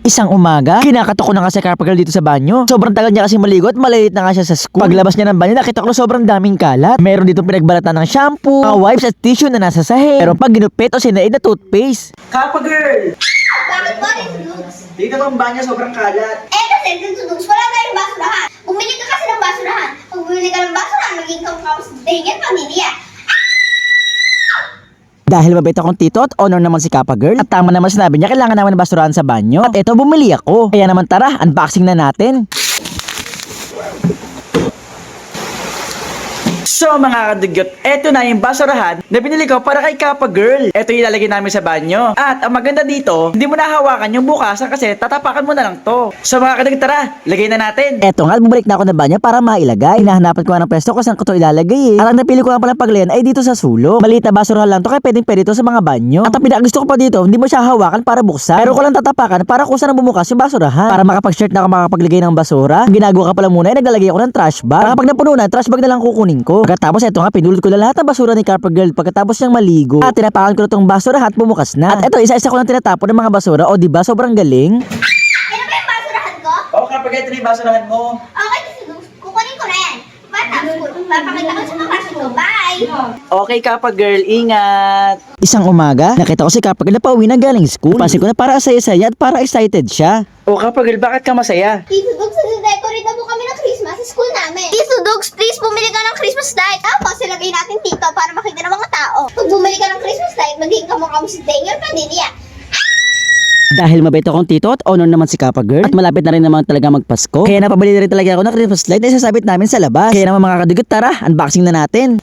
Isang umaga, kinakatok ko na nga si Kappa Girl dito sa banyo. Sobrang tagal niya kasi maligo at malilit na nga siya sa school. Paglabas niya ng banyo, nakita ko sobrrang daming kalat. Meron dito pinagbalatan ng shampoo, mga wipes at tissue na nasa sahig. Pero pag ginupit o sinaid na toothpaste. Kappa Girl! Bakit ba rin sudugs? Dito ang banyo, sobrang kalat. Eh kasi din sudugs, wala tayong basurahan. Bumili ka kasi ng basurahan. Pag bumili ka ng basurahan, maging kamukha sa dahigan pamilya. Dahil mabait akong tito at honor naman si Kappa Girl. At tama naman sinabi niya, kailangan naman ng basurahan sa banyo. At eto, bumili ako. Kaya naman tara, unboxing na natin. So mga kadugyot, eto na yung basurahan na binili ko para kay Kappa Girl. Eto yung ilalagay namin sa banyo. At ang maganda dito, hindi mo nahawakan yung bukasan kasi tatapakan mo na lang to. So mga kadugyot, tara, lagay na natin. Eto nga, bumalik na ako ng banyo para mailagay. Hinahanapan ko nga ng pwesto kung saan ko to ilalagay At ang napili ko nga pala paglayan ay dito sa sulok. Maliit na basurahan lang to kaya pwede to sa mga banyo. At ang pinakagusto ko pa dito, hindi mo siya hawakan para buksan. Pero ko lang tatapakan para kung saan bumukas yung basurahan. Para makapag-shirt na ako makapaglagay ng basura. Ang ginagawa ka pala muna ay naglalagay ako ng trash bag. Para kapag napuno na, trash bag na lang kukunin ko. Pagkatapos eto nga, pinulot ko na lahat ng basura ni Kappa Girl pagkatapos niyang maligo. At tinapakan ko na tong basura at bumukas na. At eto, isa-isa ko lang tinatapon ng mga basura. O diba, sobrang galing. Ano ba yung basurahan ko? Oo, Kappa Girl, ito na yung basurahan mo. Okay, sudugs, kukunin ko na yan. Matapos ko, papakita ko sa mga klase ko. Bye! Okay, Kappa Girl, ingat! Isang umaga, nakita ko si Kappa Girl na pauwi na galing school. Pansin ko na para saya-saya at para excited siya. O Kappa Girl, bakit ka masaya? Tito Dugs, nag-decorate na po kami ng Christmas sa school namin. Tito Dugs, please bumili ka ng Christmas light. Tapos ilagay natin dito para makita ng mga tao. Pag bumili ka ng Christmas light, magiging kamukha mo si Daniel Padilla. Dahil mabait akong tito at honor naman si Kappa Girl at malapit na rin naman talaga magpasko. Kaya napabili na rin talaga ako ng Christmas light na isasabit namin sa labas. Kaya naman mga kadugot, tara, unboxing na natin.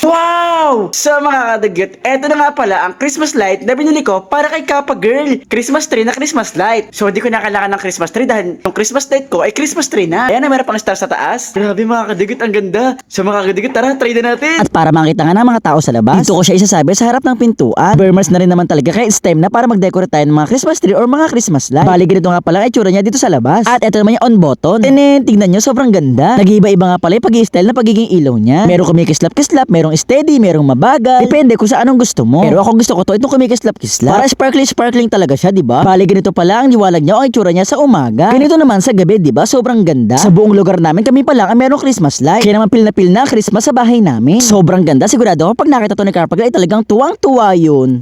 Wow! So mga kadugyot, eto na nga pala ang Christmas light na binili ko para kay Kappa Girl. Christmas tree na Christmas light. So hindi ko na kailangan ng Christmas tree dahil yung Christmas light ko ay Christmas tree na. Ayan na, meron pang star sa taas. Grabe mga kadugyot, ang ganda. So mga kadugyot, tara, try na natin. At para makita nga ng mga tao sa labas, dito ko siya isasabi sa harap ng pintuan. Burmers na rin naman talaga kaya it's time na para mag-decorate tayo ng mga Christmas tree or mga Christmas light. Bali ganito nga pala ang itsura niya dito sa labas. At eto naman yung on button. Tignan nyo, sobrang ganda. Nag-iiba-iba nga pala yung pag-i-style na pagiging ilaw niya. Merong kumikislap-kislap, merong steady, merong mabagal. Depende kung sa anong gusto mo. Pero ako gusto ko to, itong kumikislap-kislap. Para sparkling talaga siya, di ba? Bali ganito pala ang liwanag niya o ang itsura niya sa umaga. Ganito naman sa gabi, di ba? Sobrang ganda. Sa buong lugar namin, kami pa lang ang merong Christmas light. Kaya naman pil na Christmas sa bahay namin. Sobrang ganda. Sigurado ako pag nakita to ni Kappa Girl ay talagang tuwang-tuwa yun.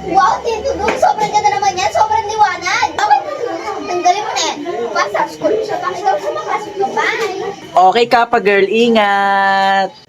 Wow, Tito Dugs, sobrang ganda naman yan. Sobrang liwanag. Okay, tanggalin mo na yan. Pasok school siya. Pakita ko sa mga klase ko. Bye! Okay, Kappa Girl, ingat!